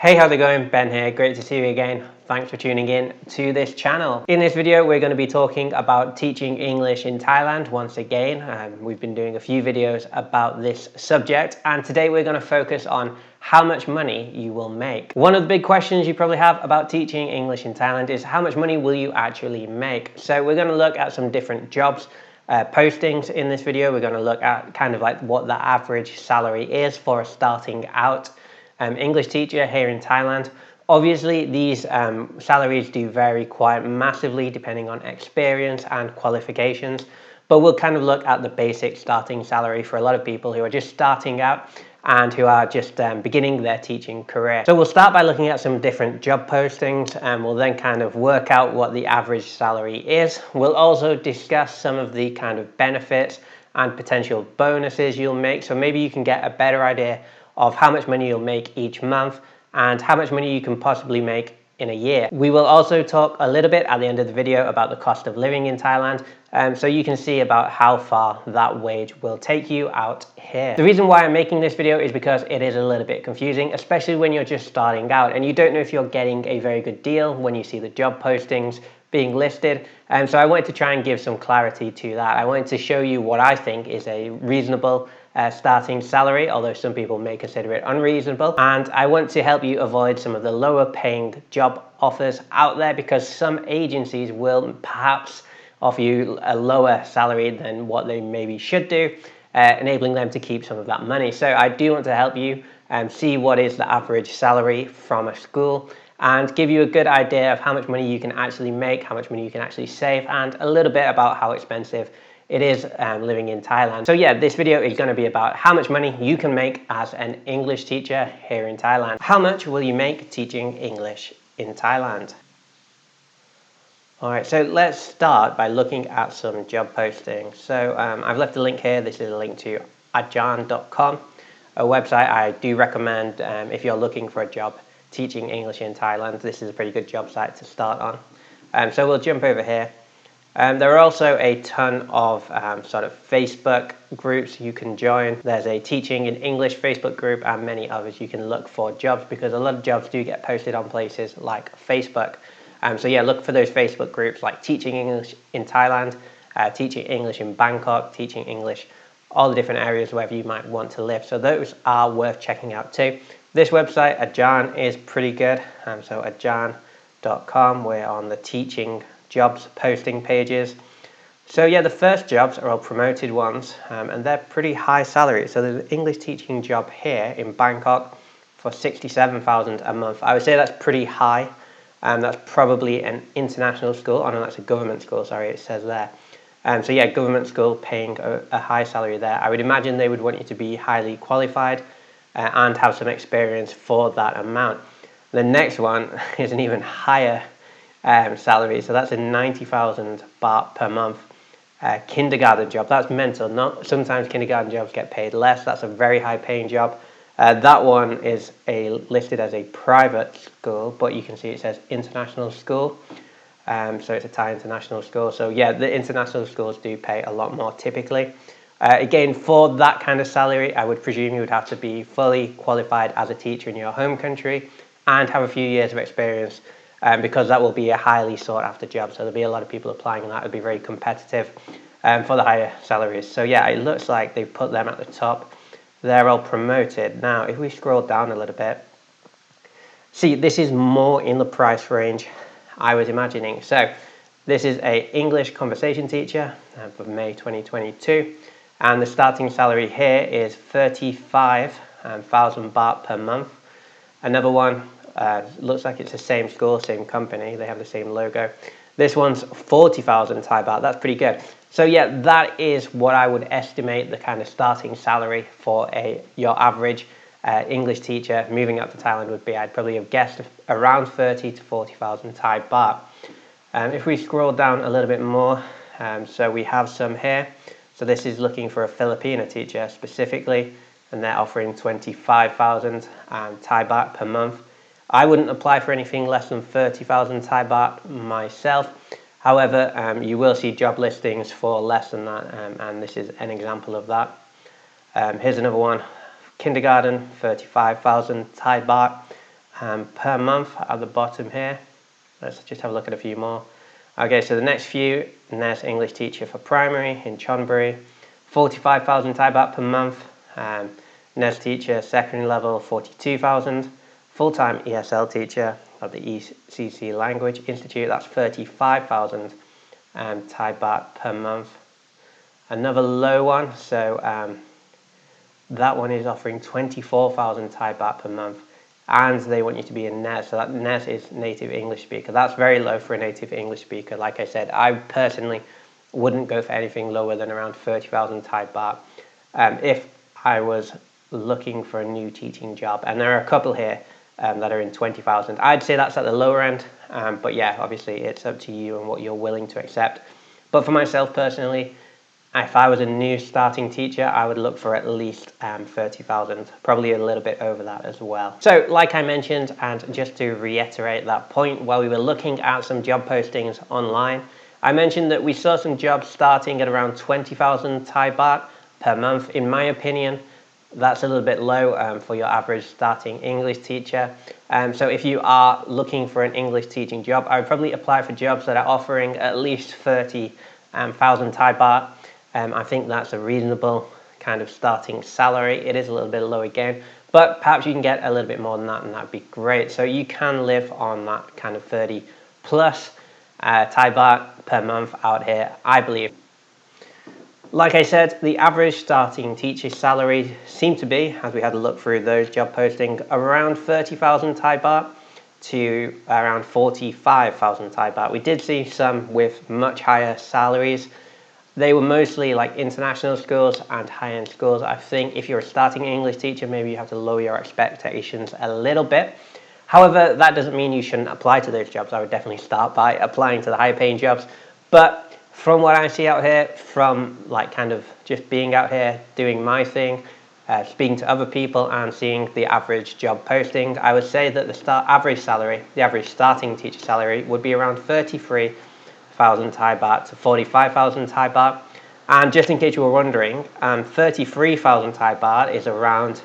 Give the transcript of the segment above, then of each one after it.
Hey, how's it going? Ben here. Great to see you again. Thanks for tuning in to this channel. In this video, we're going to be talking about teaching English in Thailand once again. We've been doing a few videos about this subject, and today we're going to focus on how much money you will make. One of the big questions you probably have about teaching English in Thailand is how much money will you actually make? So we're going to look at some different jobs postings in this video. We're going to look at kind of like what the average salary is for a starting out English teacher here in Thailand. Obviously, these salaries do vary quite massively depending on experience and qualifications, but we'll kind of look at the basic starting salary for a lot of people who are just starting out and who are just beginning their teaching career. So we'll start by looking at some different job postings, and we'll then kind of work out what the average salary is. We'll also discuss some of the kind of benefits and potential bonuses you'll make, so maybe you can get a better idea of how much money you'll make each month and how much money you can possibly make in a year. We will also talk a little bit at the end of the video about the cost of living in Thailand, so you can see about how far that wage will take you out here. The reason why I'm making this video is because it is a little bit confusing, especially when you're just starting out and you don't know if you're getting a very good deal when you see the job postings being listed. So I wanted to try and give some clarity to that. I wanted to show you what I think is a reasonable starting salary, although some people may consider it unreasonable, and I want to help you avoid some of the lower paying job offers out there, because some agencies will perhaps offer you a lower salary than what they maybe should do, enabling them to keep some of that money. So I do want to help you see what is the average salary from a school and give you a good idea of how much money you can actually make, how much money you can actually save, and a little bit about how expensive it is living in Thailand. So yeah, this video is going to be about how much money you can make as an English teacher here in Thailand. How much will you make teaching English in Thailand? Alright, so let's start by looking at some job postings. So I've left a link here. This is a link to ajan.com, a website I do recommend if you're looking for a job teaching English in Thailand. This is a pretty good job site to start on. So we'll jump over here. There are also a ton of sort of Facebook groups you can join. There's a Teaching in English Facebook group and many others you can look for jobs, because a lot of jobs do get posted on places like Facebook. So yeah, look for those Facebook groups like Teaching English in Thailand, Teaching English in Bangkok, Teaching English, all the different areas wherever you might want to live. So those are worth checking out too. This website, Ajan, is pretty good. So ajan.com, we're on the teaching jobs posting pages. So yeah, the first jobs are all promoted ones, and they're pretty high salary. So there's an English teaching job here in Bangkok for 67,000 a month. I would say that's pretty high. That's probably an international school. Oh no, that's a government school, sorry, it says there. So yeah, government school paying a high salary there. I would imagine they would want you to be highly qualified and have some experience for that amount. The next one is an even higher salary, so that's a 90,000 baht per month kindergarten job. That's mental. Not sometimes kindergarten jobs get paid less. That's a very high paying job. That one is listed as a private school, but you can see it says international school. So it's a Thai international school. So yeah, the international schools do pay a lot more typically. Again, for that kind of salary, I would presume you would have to be fully qualified as a teacher in your home country and have a few years of experience, because that will be a highly sought after job. So there'll be a lot of people applying, and that would be very competitive for the higher salaries. So yeah, it looks like they've put them at the top. They're all promoted. Now, if we scroll down a little bit, see, this is more in the price range I was imagining. So this is a English conversation teacher for May 2022. And the starting salary here is 35,000 baht per month. Another one, looks like it's the same school, same company. They have the same logo. This one's 40,000 Thai baht. That's pretty good. So yeah, that is what I would estimate the kind of starting salary for your average English teacher moving up to Thailand would be. I'd probably have guessed around 30 to 40,000 Thai baht. If we scroll down a little bit more, so we have some here. So this is looking for a Filipino teacher specifically, and they're offering 25,000 Thai baht per month. I wouldn't apply for anything less than 30,000 Thai baht myself. However, you will see job listings for less than that, and this is an example of that. Here's another one, kindergarten, 35,000 Thai baht. per month at the bottom here. Let's just have a look at a few more. Okay, so the next few, NES English teacher for primary in Chonburi, 45,000 Thai baht per month. NES teacher secondary level, 42,000. Full-time ESL teacher at the ECC Language Institute, that's 35,000 Thai baht per month. Another low one, so that one is offering 24,000 Thai baht per month, and they want you to be a NES. So that NES is native English speaker. That's very low for a native English speaker. Like I said, I personally wouldn't go for anything lower than around 30,000 Thai baht if I was looking for a new teaching job. And there are a couple here that are in 20,000. I'd say that's at the lower end, but yeah, obviously it's up to you and what you're willing to accept. But for myself personally, if I was a new starting teacher, I would look for at least 30,000, probably a little bit over that as well. So like I mentioned, and just to reiterate that point, while we were looking at some job postings online, I mentioned that we saw some jobs starting at around 20,000 Thai baht per month. In my opinion, that's a little bit low for your average starting English teacher. So if you are looking for an English teaching job, I would probably apply for jobs that are offering at least 30,000 Thai baht. I think that's a reasonable kind of starting salary. It is a little bit low again, but perhaps you can get a little bit more than that, and that'd be great. So you can live on that kind of 30 plus Thai baht per month out here, I believe. Like I said, the average starting teacher salary seemed to be, as we had a look through those job postings, around 30,000 Thai baht to around 45,000 Thai baht. We did see some with much higher salaries. They were mostly like international schools and high-end schools. I think if you're a starting English teacher, maybe you have to lower your expectations a little bit. However, that doesn't mean you shouldn't apply to those jobs. I would definitely start by applying to the higher paying jobs. But from what I see out here, from like kind of just being out here, doing my thing, speaking to other people and seeing the average job posting, I would say that the average starting teacher salary would be around 33,000 Thai baht to 45,000 Thai baht. And just in case you were wondering, 33,000 Thai baht is around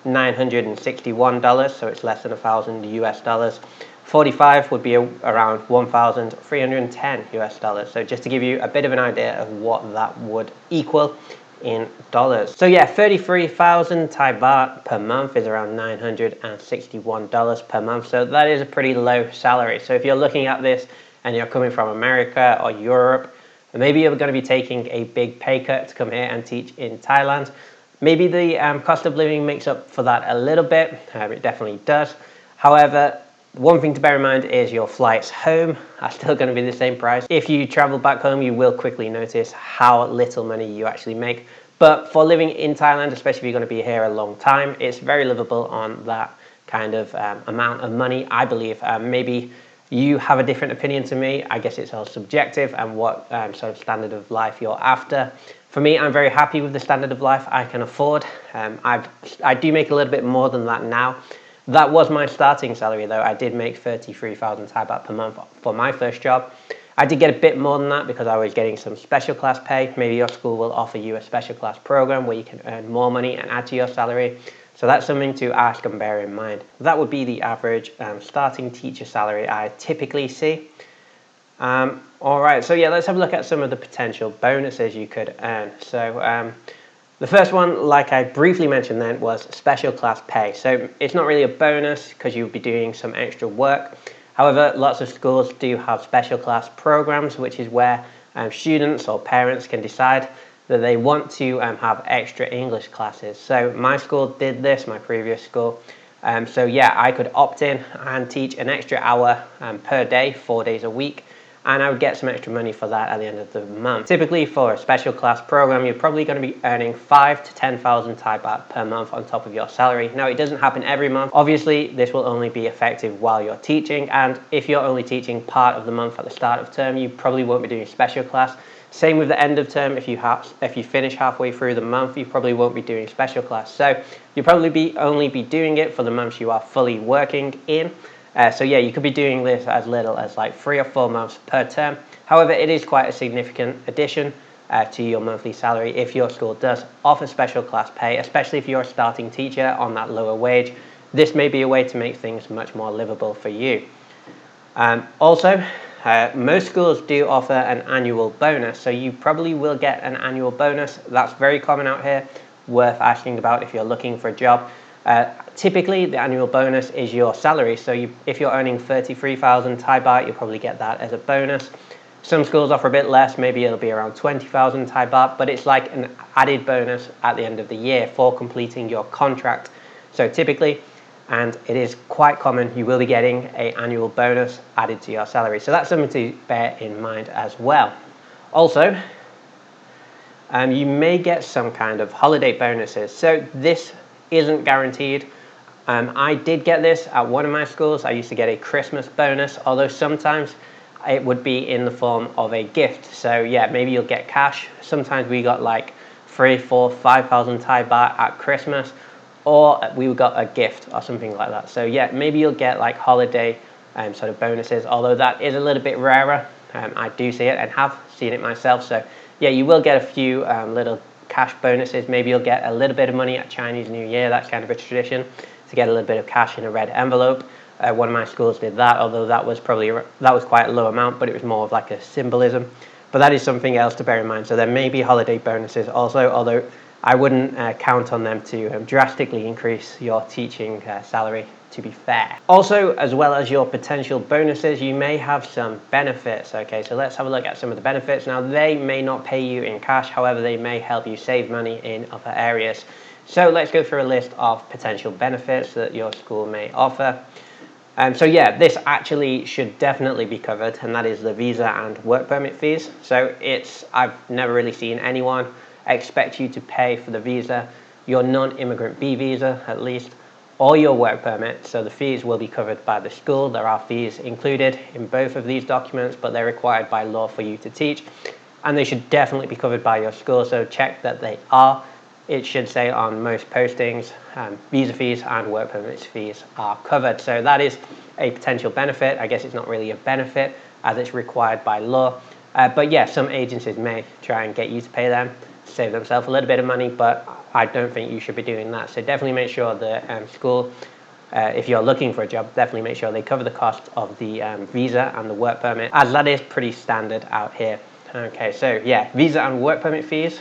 $961, so it's less than 1,000 US dollars. 45 would be around 1,310 US dollars. So just to give you a bit of an idea of what that would equal in dollars. So yeah, 33,000 Thai baht per month is around $961 per month. So that is a pretty low salary. So if you're looking at this and you're coming from America or Europe, maybe you're going to be taking a big pay cut to come here and teach in Thailand. Maybe the cost of living makes up for that a little bit. It definitely does. However, one thing to bear in mind is your flights home are still going to be the same price. If you travel back home, you will quickly notice how little money you actually make. But for living in Thailand, especially if you're going to be here a long time, it's very livable on that kind of amount of money, I believe. Maybe you have a different opinion to me. I guess it's all subjective and what sort of standard of life you're after. For me, I'm very happy with the standard of life I can afford. I do make a little bit more than that now. That was my starting salary though. I did make 33,000 Thai baht per month for my first job. I did get a bit more than that because I was getting some special class pay. Maybe your school will offer you a special class program where you can earn more money and add to your salary. So that's something to ask and bear in mind. That would be the average starting teacher salary I typically see. All right, so yeah, let's have a look at some of the potential bonuses you could earn. So the first one, like I briefly mentioned then, was special class pay. So it's not really a bonus because you'll be doing some extra work. However, lots of schools do have special class programs, which is where students or parents can decide that they want to have extra English classes. So my school did this, my previous school. So yeah, I could opt in and teach an extra hour per day, 4 days a week. And I would get some extra money for that at the end of the month. Typically for a special class program, you're probably going to be earning 5,000 to 10,000 Thai baht per month on top of your salary. Now, it doesn't happen every month. Obviously, this will only be effective while you're teaching. And if you're only teaching part of the month at the start of term, you probably won't be doing special class. Same with the end of term. If you finish halfway through the month, you probably won't be doing special class. So you'll probably only be doing it for the months you are fully working in. So yeah, you could be doing this as little as like 3 or 4 months per term. However, it is quite a significant addition to your monthly salary if your school does offer special class pay, especially if you're a starting teacher on that lower wage. this may be a way to make things much more livable for you. Also, most schools do offer an annual bonus, so you probably will get an annual bonus. That's very common out here, worth asking about if you're looking for a job. Typically, the annual bonus is your salary, so if you're earning 33,000 Thai baht, you'll probably get that as a bonus. Some schools offer a bit less, maybe it'll be around 20,000 Thai baht, but it's like an added bonus at the end of the year for completing your contract. So typically, and it is quite common, you will be getting an annual bonus added to your salary. So that's something to bear in mind as well. Also, you may get some kind of holiday bonuses. So this isn't guaranteed. I did get this at one of my schools. I used to get a Christmas bonus, although sometimes it would be in the form of a gift. So yeah, maybe you'll get cash. Sometimes we got like 3, 4, 5,000 Thai baht at Christmas, or we got a gift or something like that. So yeah, maybe you'll get like holiday sort of bonuses, although that is a little bit rarer. I do see it and have seen it myself. So yeah, you will get a few little cash bonuses. Maybe you'll get a little bit of money at Chinese New Year. That's kind of a tradition to get a little bit of cash in a red envelope. One of my schools did that, although that was quite a low amount, but it was more of like a symbolism. But that is something else to bear in mind. So there may be holiday bonuses also, although I wouldn't count on them to drastically increase your teaching salary, to be fair. Also, as well as your potential bonuses, you may have some benefits. Okay, so let's have a look at some of the benefits. Now, they may not pay you in cash, however, they may help you save money in other areas. So let's go through a list of potential benefits that your school may offer. So yeah, this actually should definitely be covered, and that is the visa and work permit fees. So I've never really seen anyone expect you to pay for the visa, your non-immigrant B visa at least, or your work permit. So the fees will be covered by the school. There are fees included in both of these documents, but they're required by law for you to teach, and they should definitely be covered by your school. So check that they are. It should say on most postings, visa fees and work permits fees are covered. So that is a potential benefit. I guess it's not really a benefit as it's required by law. But yeah, some agencies may try and get you to pay them, save themselves a little bit of money, but I don't think you should be doing that. So definitely make sure the school, if you're looking for a job, definitely make sure they cover the cost of the visa and the work permit, as that is pretty standard out here. Okay, so yeah, visa and work permit fees.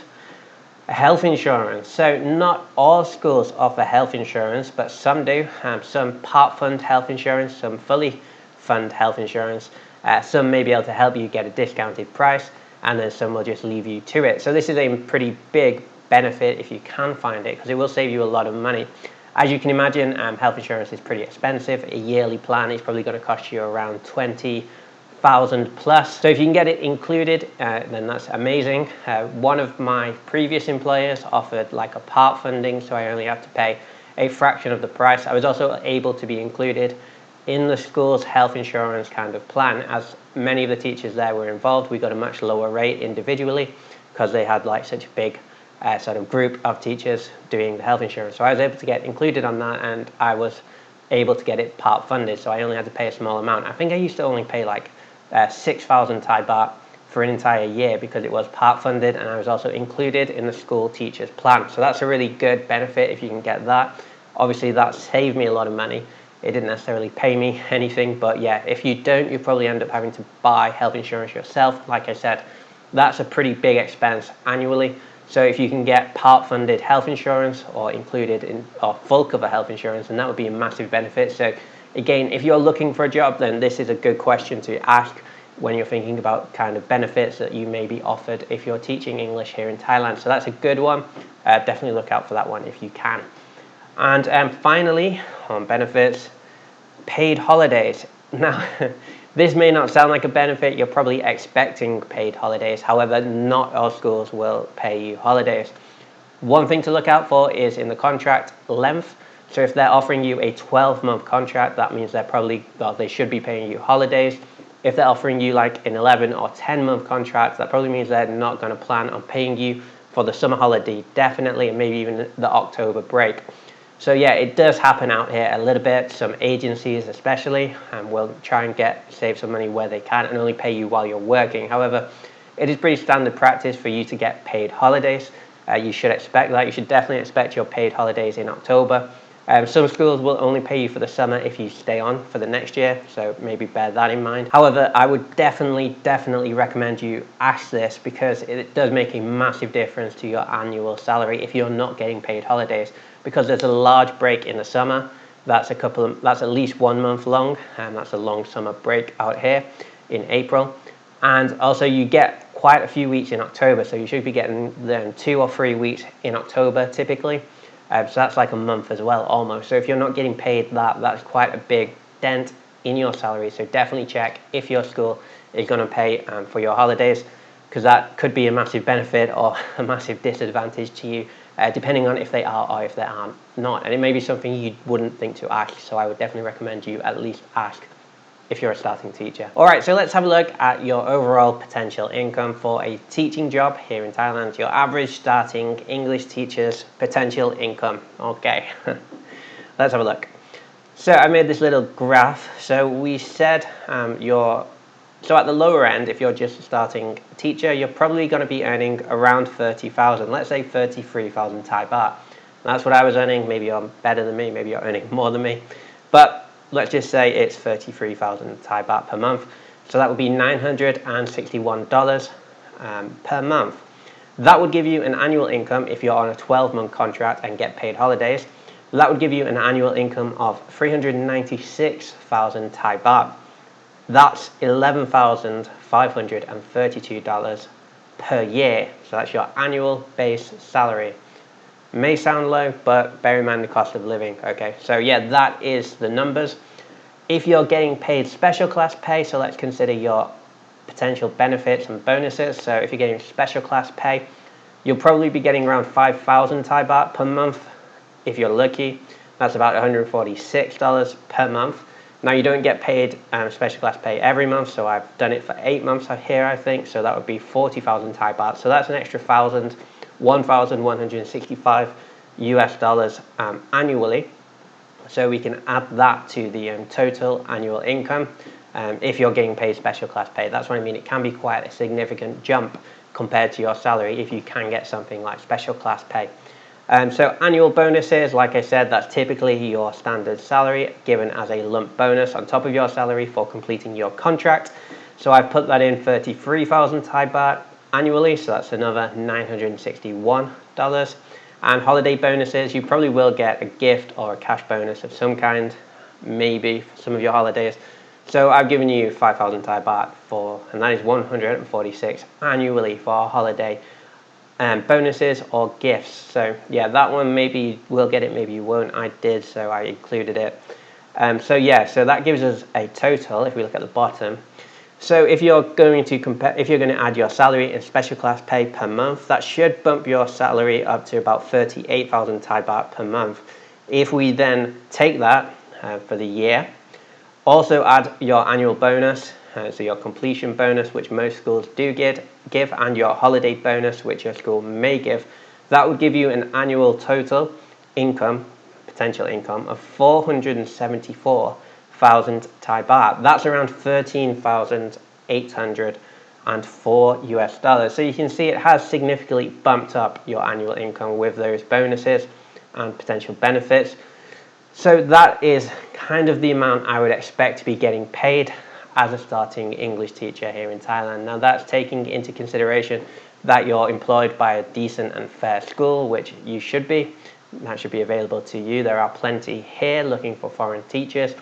Health insurance. So not all schools offer health insurance, but some do. Some part fund health insurance, some fully fund health insurance. Some may be able to help you get a discounted price, and then some will just leave you to it. So this is a pretty big benefit if you can find it, because it will save you a lot of money. As you can imagine, health insurance is pretty expensive. A yearly plan is probably going to cost you around 20,000 plus. So if you can get it included, then that's amazing. One of my previous employers offered like a part funding, so I only have to pay a fraction of the price. I was also able to be included in the school's health insurance kind of plan. As many of the teachers there were involved, we got a much lower rate individually because they had like such a big sort of group of teachers doing the health insurance. So I was able to get included on that, and I was able to get it part funded, so I only had to pay a small amount. I think I used to only pay like 6,000 Thai baht for an entire year because it was part funded, and I was also included in the school teachers plan. So that's a really good benefit if you can get that. Obviously that saved me a lot of money. It didn't necessarily pay me anything, but yeah, if you don't, you probably end up having to buy health insurance yourself. Like I said, that's a pretty big expense annually. So if you can get part funded health insurance or included in or full cover health insurance, then that would be a massive benefit. So again, if you're looking for a job, then this is a good question to ask when you're thinking about kind of benefits that you may be offered if you're teaching English here in Thailand. So that's a good one. Definitely look out for that one if you can. And finally, on benefits, paid holidays. Now, this may not sound like a benefit. You're probably expecting paid holidays. However, not all schools will pay you holidays. One thing to look out for is in the contract length. So if they're offering you a 12-month contract, that means they should be paying you holidays. If they're offering you like an 11 or 10-month contract, that probably means they're not going to plan on paying you for the summer holiday, definitely, and maybe even the October break. So yeah, it does happen out here a little bit. Some agencies especially will try and save some money where they can and only pay you while you're working. However, it is pretty standard practice for you to get paid holidays. You should expect that. You should definitely expect your paid holidays in October. Some schools will only pay you for the summer if you stay on for the next year, so maybe bear that in mind. However, I would definitely recommend you ask this, because it does make a massive difference to your annual salary if you're not getting paid holidays, because there's a large break in the summer. That's at least 1 month long, and that's a long summer break out here in April. And also you get quite a few weeks in October, so you should be getting then 2 or 3 weeks in October typically. So that's like a month as well, almost. So if you're not getting paid that's quite a big dent in your salary. So definitely check if your school is going to pay for your holidays, because that could be a massive benefit or a massive disadvantage to you, depending on if they are or if they are not. And it may be something you wouldn't think to ask, so I would definitely recommend you at least ask if you're a starting teacher. All right, so let's have a look at your overall potential income for a teaching job here in Thailand. Your average starting English teacher's potential income. Okay, let's have a look. So I made this little graph. So we said so at the lower end, if you're just a starting teacher, you're probably going to be earning around 30,000. Let's say 33,000 Thai baht. That's what I was earning. Maybe you're better than me. Maybe you're earning more than me. But let's just say it's 33,000 Thai baht per month. So that would be $961 per month. That would give you an annual income if you're on a 12-month contract and get paid holidays. That would give you an annual income of 396,000 Thai baht. That's $11,532 per year. So that's your annual base salary. May sound low, but bear in mind the cost of living. Okay, so yeah, that is the numbers. If you're getting paid special class pay, so let's consider your potential benefits and bonuses. So if you're getting special class pay, you'll probably be getting around 5,000 Thai baht per month. If you're lucky, that's about $146 per month. Now you don't get paid special class pay every month, so I've done it for 8 months here, I think. So that would be 40,000 Thai baht. So that's an extra $1,165 annually. So we can add that to the total annual income if you're getting paid special class pay. That's what I mean. It can be quite a significant jump compared to your salary if you can get something like special class pay. So annual bonuses, like I said, that's typically your standard salary given as a lump bonus on top of your salary for completing your contract. So I've put that in 33,000 Thai baht annually, so that's another $961. And holiday bonuses, you probably will get a gift or a cash bonus of some kind, maybe for some of your holidays. So I've given you 5,000 Thai baht and that is 146 annually for holiday bonuses or gifts. So yeah, that one maybe you will get it, maybe you won't. I did, so I included it. So yeah, so that gives us a total if we look at the bottom. So if you're going to add your salary and special class pay per month, that should bump your salary up to about 38,000 Thai baht per month. If we then take that for the year, also add your annual bonus, so your completion bonus, which most schools do give, and your holiday bonus, which your school may give, that would give you an annual total income, potential income, of 474,000 Thai baht. That's around 13,804 US dollars. So you can see it has significantly bumped up your annual income with those bonuses and potential benefits. So that is kind of the amount I would expect to be getting paid as a starting English teacher here in Thailand. Now that's taking into consideration that you're employed by a decent and fair school, which you should be. That should be available to you. There are plenty here looking for foreign teachers.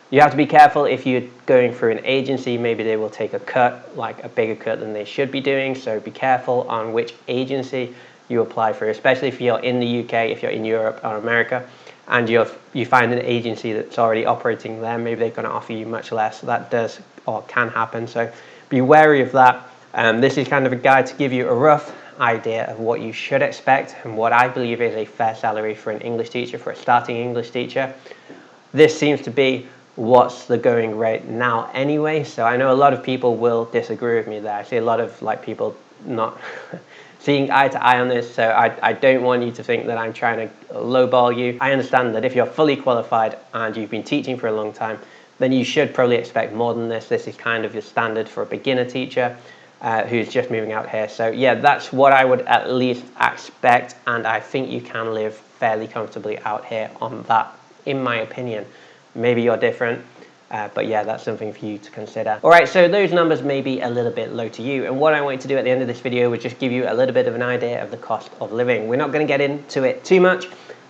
You have to be careful if you're going through an agency, maybe they will take a cut, like a bigger cut than they should be doing. So be careful on which agency you apply for, especially if you're in the UK, if you're in Europe or America, and you find an agency that's already operating there, maybe they're going to offer you much less. That does or can happen, so be wary of that. This is kind of a guide to give you a rough idea of what you should expect and what I believe is a fair salary for an English teacher, for a starting English teacher. This seems to be what's the going rate now anyway, so I know a lot of people will disagree with me there. I see a lot of people not seeing eye to eye on this, so I don't want you to think that I'm trying to lowball you. I understand that if you're fully qualified and you've been teaching for a long time, then you should probably expect more than this. This is kind of your standard for a beginner teacher. who's just moving out here. So yeah, that's what I would at least expect, and I think you can live fairly comfortably out here on that, in my opinion. Maybe you're different, but yeah, that's something for you to consider. All right, so those numbers may be a little bit low to you, and what I wanted to do at the end of this video was just give you a little bit of an idea of the cost of living. We're not going to get into it too much.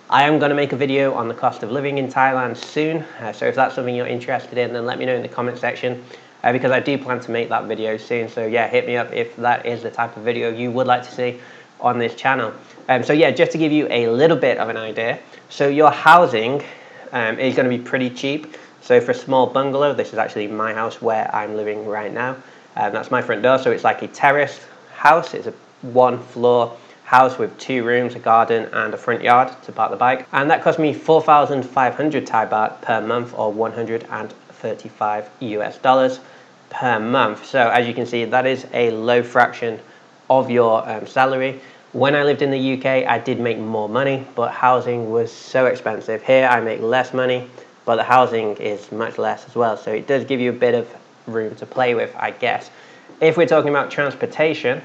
I am going to make a video on the cost of living in Thailand soon, so if that's something you're interested in, then let me know in the comment section, because I do plan to make that video soon. So yeah, hit me up if that is the type of video you would like to see on this channel. So yeah, just to give you a little bit of an idea, so your housing is going to be pretty cheap. So for a small bungalow, this is actually my house where I'm living right now. That's my front door, so it's like a terraced house. It's a 1-floor house with 2 rooms, a garden and a front yard to park the bike. And that cost me 4,500 Thai baht per month, or 135 US dollars per month. So as you can see, that is a low fraction of your salary. When I lived in the UK, I did make more money, but housing was so expensive. Here I make less money, but the housing is much less as well. So it does give you a bit of room to play with, I guess. If we're talking about transportation,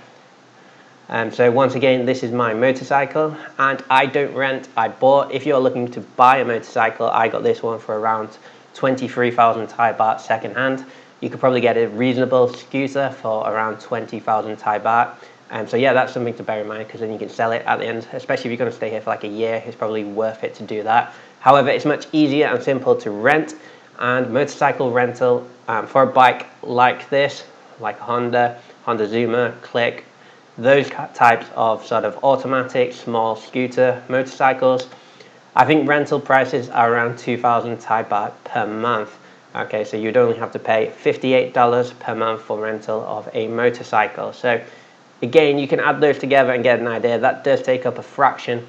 so once again, this is my motorcycle, and I don't rent, I bought. If you're looking to buy a motorcycle, I got this one for around 23,000 Thai baht second hand. You could probably get a reasonable scooter for around 20,000 Thai baht. So yeah, that's something to bear in mind, because then you can sell it at the end, especially if you're going to stay here for like a year. It's probably worth it to do that. However, it's much easier and simple to rent, and motorcycle rental for a bike like this, like a Honda Zuma, Click, those types of sort of automatic small scooter motorcycles, I think rental prices are around 2,000 Thai baht per month. Okay, so you'd only have to pay $58 per month for rental of a motorcycle. So again, you can add those together and get an idea. That does take up a fraction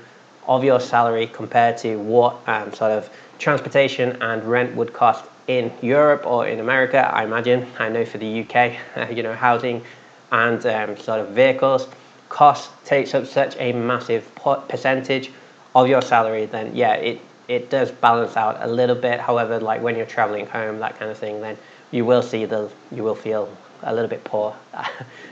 of your salary compared to what sort of transportation and rent would cost in Europe or in America, I imagine. I know for the UK, you know, housing and sort of vehicles cost takes up such a massive percentage of your salary, then yeah, it does balance out a little bit. However, like when you're traveling home, that kind of thing, then you will feel a little bit poor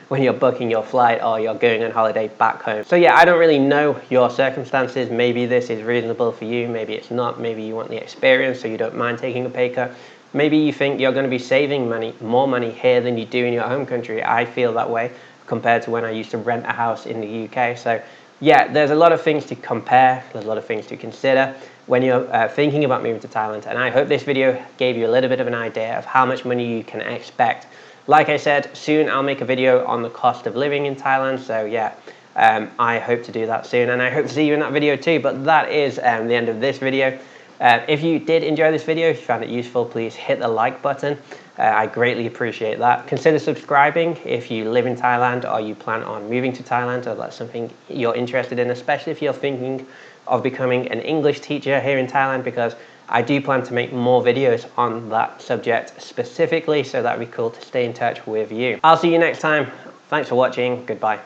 when you're booking your flight or you're going on holiday back home. So yeah, I don't really know your circumstances. Maybe this is reasonable for you, maybe it's not. Maybe you want the experience so you don't mind taking a pay cut. Maybe you think you're going to be saving more money here than you do in your home country. I feel that way compared to when I used to rent a house in the UK. So yeah, there's a lot of things to compare. There's a lot of things to consider when you're thinking about moving to Thailand. And I hope this video gave you a little bit of an idea of how much money you can expect. Like I said, soon I'll make a video on the cost of living in Thailand. So yeah, I hope to do that soon, and I hope to see you in that video too. But that is the end of this video. If you did enjoy this video, if you found it useful, please hit the like button. I greatly appreciate that. Consider subscribing if you live in Thailand or you plan on moving to Thailand, or that's something you're interested in, especially if you're thinking of becoming an English teacher here in Thailand, because I do plan to make more videos on that subject specifically, so that'd be cool to stay in touch with you. I'll see you next time. Thanks for watching. Goodbye.